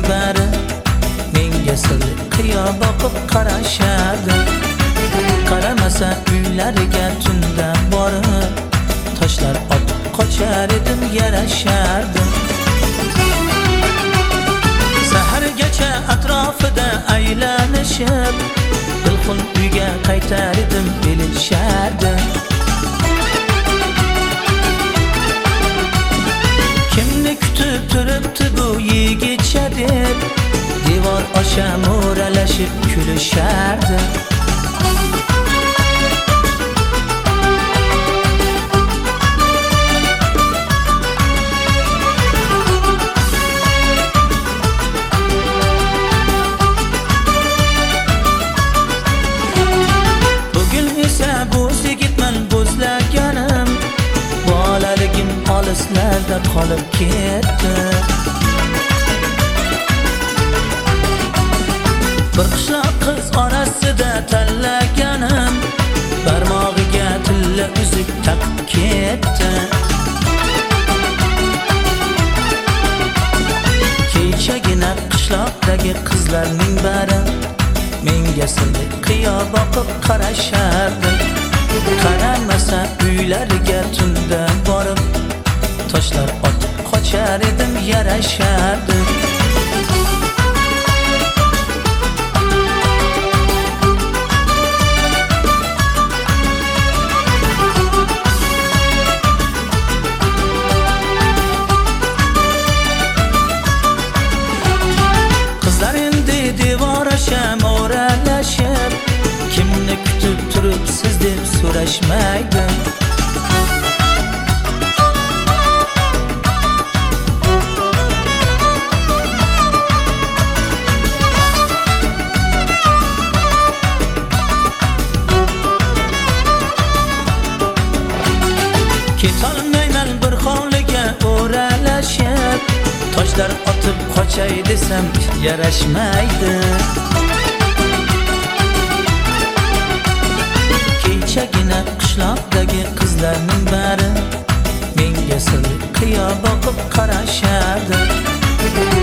bari menga sirli qiyo boqib qarashardi. Qaramasa uylariga tunda borib toshlar otib qochar edim, yarashardi. Sahargacha atrofida aylanishib dilxun uyga qaytar edim, bilishardi. Kimni kutib turibdi bu yigitcha deb devor osha mo'ralashib kulishardi. Olislarda qolib ketdi. Bir qishloq qiz orasida tanlaganim barmog'iga tilla uzuk taqib ketdi. Kechagina qishloqdagi qizlarning bari menga sirli qiyo boqib qarashardi. Qaramasa uylariga tunda borib toshlar otib qochar edim, yarashardi. Qizlar endi devor osha mo'ralashib kimni kutib turibsiz deb so'rashmaydi. Ketolmayman bir hovliga o'ralashib toshlar otib qochay desam yarashmaydi. Kechagina qishloqdagi qizlarning bari menga sirli qiyo boqib qarashardi.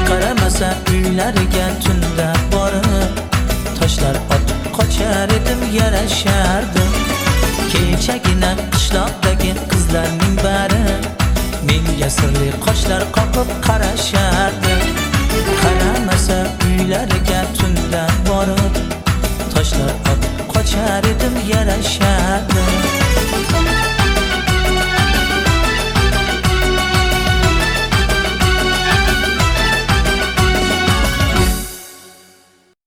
Qaramasa uylariga tunda borib toshlar otib qochar edim, yarashardi. Kechagina qishloqdagi qizlarning bari menga sirli qoshlar qoqib qarashardi. Qaramasa uylariga tunda borib toshlar otib qochar edim, yarashardi.